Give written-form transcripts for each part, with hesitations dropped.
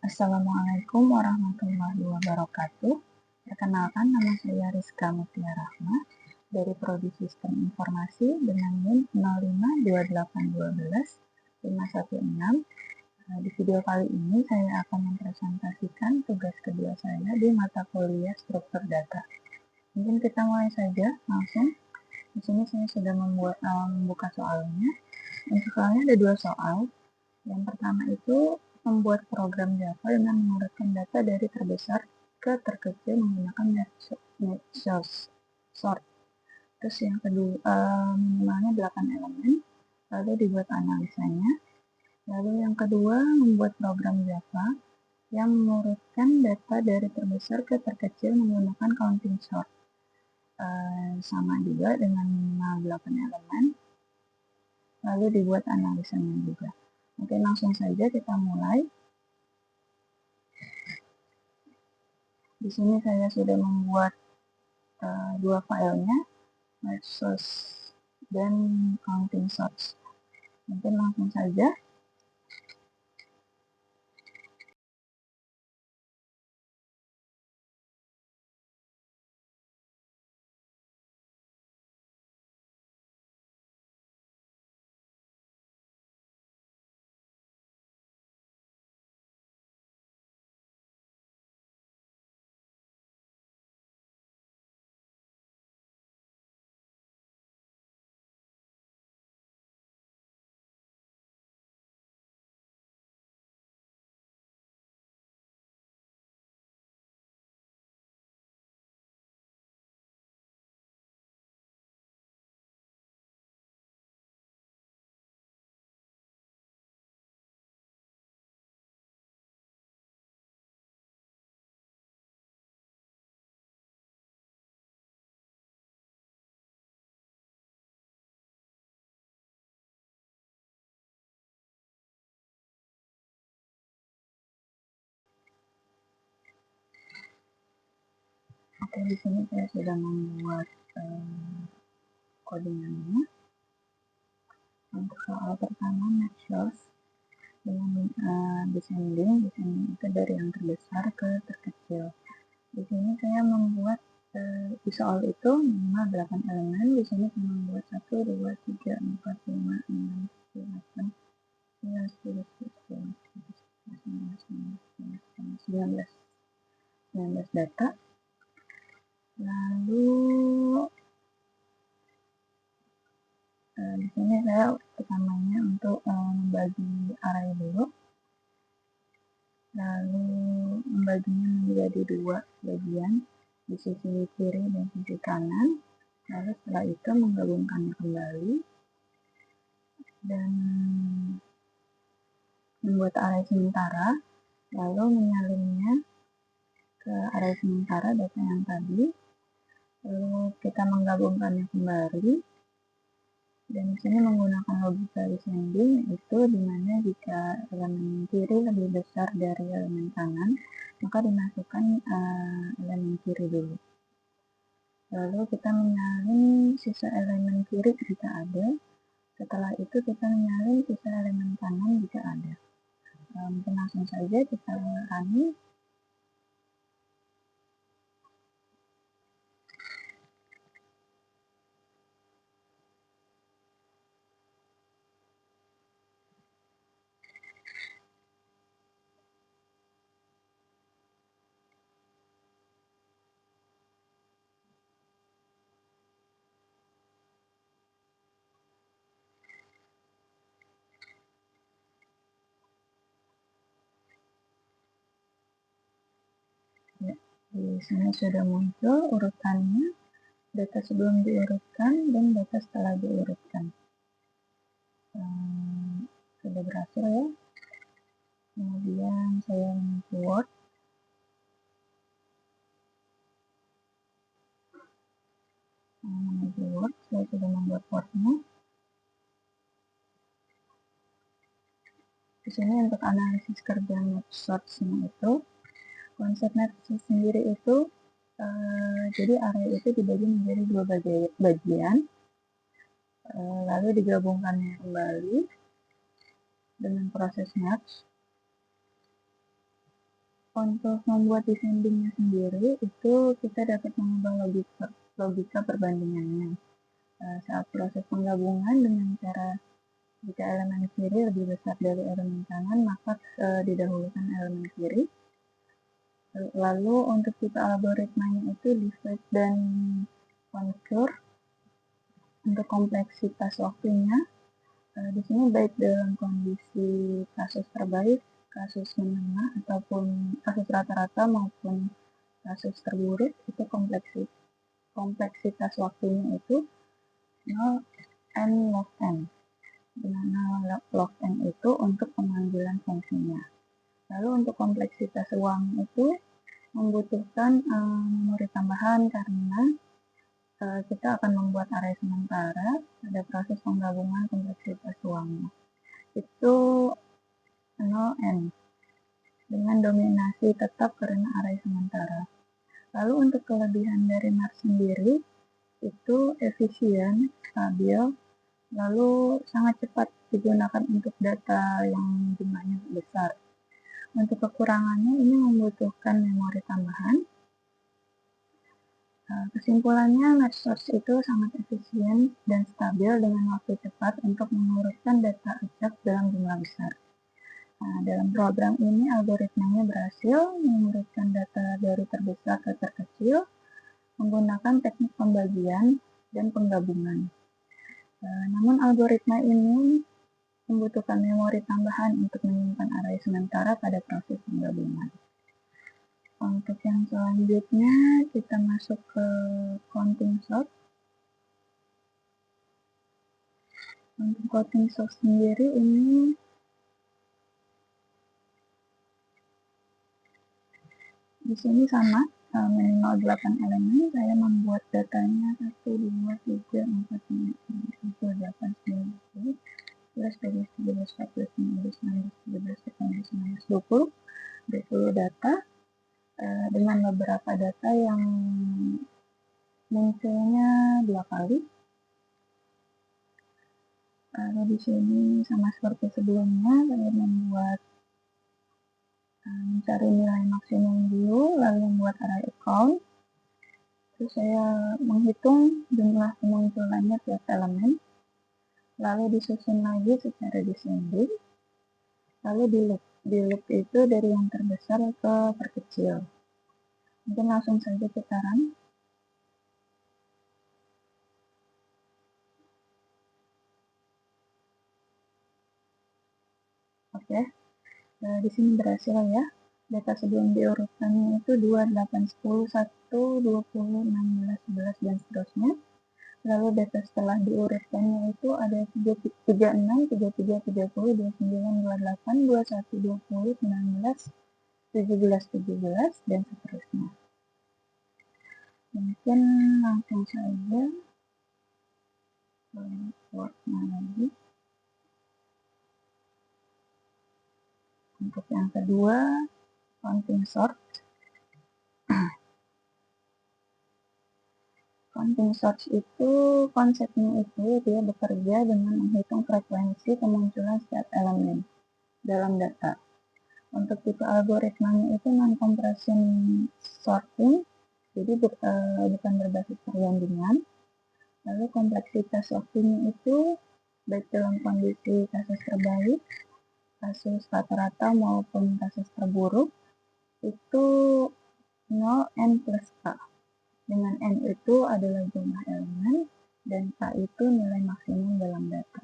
Assalamualaikum warahmatullahi wabarakatuh. Perkenalkan, nama saya Rizka Mutia Rahma dari Prodi Sistem Informasi dengan NIM 052812516. Di video kali ini saya akan mempresentasikan tugas kedua saya di mata kuliah struktur data. Mungkin kita mulai saja langsung. Di sini saya sudah membuka soalnya. Untuk soalnya ada dua soal. Yang pertama itu membuat program Java dengan mengurutkan data dari terbesar ke terkecil menggunakan net sort. Terus yang kedua minimalnya 8 elemen, lalu dibuat analisanya. Lalu yang kedua membuat program Java yang mengurutkan data dari terbesar ke terkecil menggunakan counting sort. Sama juga dengan minimal 8 elemen, lalu dibuat analisanya juga. Oke, langsung saja kita mulai. Di sini saya sudah membuat dua filenya, source dan counting source. Mungkin langsung saja. Oke, di sini saya sudah membuat codingannya. Untuk soal pertama, match dengan descending itu dari yang terbesar ke terkecil. Di sini saya membuat di soal itu minimal 8 elemen. Di sini saya membuat 1, 2, 3, 4, 5, 6, 8, 9, 10, 11, 19 data. Lalu di sini saya pertamanya untuk membagi array dulu, lalu membaginya menjadi dua bagian, di sisi kiri dan sisi kanan. Lalu setelah itu menggabungkannya kembali dan membuat array sementara, lalu menyalinnya ke array sementara data yang tadi, lalu kita menggabungkannya kembali. Dan di sini menggunakan logika descending, yaitu dimana jika elemen kiri lebih besar dari elemen kanan, maka dimasukkan elemen kiri dulu. Lalu kita menyalin sisa elemen kiri jika ada. Setelah itu kita menyalin sisa elemen kanan jika ada. Mungkin langsung saja kita running. Di sini sudah muncul urutannya, data sebelum diurutkan dan data setelah diurutkan. Sudah berhasil ya. Kemudian saya membuat Word, saya sudah membuat Word-nya. Di sini untuk analisis kerja match source-nya itu, konsep match sendiri itu jadi array itu dibagi menjadi dua bagian, lalu digabungkannya kembali dengan proses match. Untuk membuat descendingnya sendiri, itu kita dapat mengubah logika perbandingannya. Saat proses penggabungan dengan cara jika elemen kiri lebih besar dari elemen kanan, maka didahulukan elemen kiri. Lalu untuk tipe algoritmanya itu divide dan conquer. Untuk kompleksitas waktunya, di sini baik dalam kondisi kasus terbaik, kasus menengah, ataupun kasus rata-rata maupun kasus terburuk, itu kompleksitas waktunya itu 0 n log n, di mana log n itu untuk pemanggilan fungsinya. Lalu untuk kompleksitas ruang itu membutuhkan memori tambahan karena kita akan membuat array sementara pada proses penggabungan kompleksitas ruangnya. Itu 0n dengan dominasi tetap karena array sementara. Lalu untuk kelebihan dari Mars sendiri itu efisien, stabil, lalu sangat cepat digunakan untuk data yang jumlahnya besar. Untuk kekurangannya ini membutuhkan memori tambahan. Kesimpulannya, MapSource itu sangat efisien dan stabil dengan waktu cepat untuk mengurutkan data acak dalam jumlah besar. Dalam program ini, algoritmanya berhasil mengurutkan data dari terbesar ke terkecil menggunakan teknik pembagian dan penggabungan. Namun, algoritma ini membutuhkan memori tambahan untuk menyimpan array sementara pada proses penggabungan. Untuk yang selanjutnya kita masuk ke counting sort. Untuk counting sort sendiri ini di sini sama minimal 8 elemen. Saya membuat datanya 1, 2, 3, 4, 5, 6, 7, 8, 9, 10, 11, 12, 13, 14, 15, 16, 17, 18, 19, 20 data dengan beberapa data yang munculnya 2 kali. Lalu di sini sama seperti sebelumnya, saya membuat mencari nilai maksimum dulu, lalu membuat array account. Terus saya menghitung jumlah kemunculannya tiap elemen, lalu disusun lagi secara descending, lalu di loop. Di loop itu dari yang terbesar ke terkecil. Mungkin langsung saja kita run. Oke, di sini berhasil ya. Data sebelum diurutkannya itu 2, 8, 10, 1, 20, 16, 11, dan seterusnya. Lalu data setelah diurutkannya itu ada 36, 33, 30, 29, 28, 21, 20, 19, 17, 17, dan seterusnya. Mungkin langsung saja worknya lagi. Untuk yang kedua, counting sort. Counting sort itu konsepnya itu dia bekerja dengan menghitung frekuensi kemunculan setiap elemen dalam data. Untuk tipe algoritmanya itu non-compression sorting, jadi bukan berbasis perbandingan. Lalu kompleksitas waktunya itu baik dalam kondisi kasus terbaik, kasus rata-rata maupun kasus terburuk itu 0 n plus k, dengan n itu adalah jumlah elemen dan k itu nilai maksimum dalam data.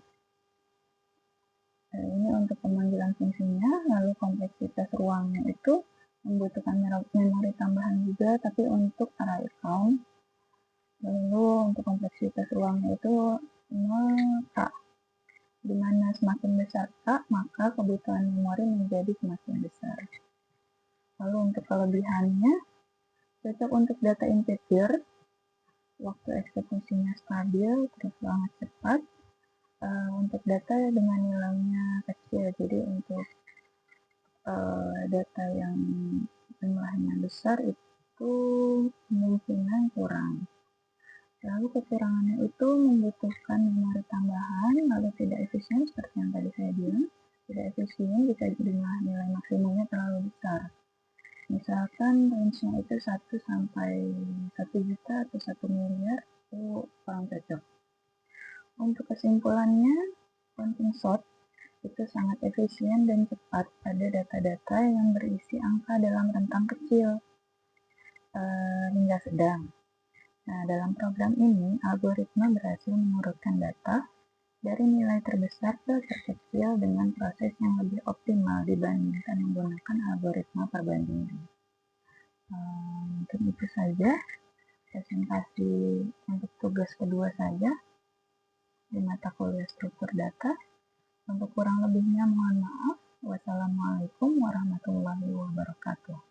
Ini untuk pemanggilan fungsinya. Lalu kompleksitas ruangnya itu membutuhkan memori tambahan juga, tapi untuk array account. Lalu untuk kompleksitas ruangnya itu 0k, dimana semakin besar k, maka kebutuhan memori menjadi semakin besar. Lalu untuk kelebihannya, cocok untuk data integer, waktu eksekusinya stabil, terus sangat cepat. Untuk data dengan nilainya kecil, jadi untuk data yang jumlahnya besar itu kemungkinan kurang. Lalu kekurangannya itu membutuhkan memori tambahan, lalu tidak efisien seperti yang tadi saya bilang, tidak efisien jika jumlah nilai maksimumnya terlalu besar. Misalkan range-nya itu 1 sampai 1 juta atau 1 miliar, itu kurang cocok. Untuk kesimpulannya, counting short itu sangat efisien dan cepat pada data-data yang berisi angka dalam rentang kecil hingga sedang. Nah, dalam program ini, algoritma berhasil mengurutkan data dari nilai terbesar ke terkecil dengan proses yang lebih optimal dibandingkan menggunakan algoritma perbandingan. Mungkin itu saja presentasi untuk tugas kedua saja di mata kuliah struktur data. Untuk kurang lebihnya mohon maaf. Wassalamualaikum warahmatullahi wabarakatuh.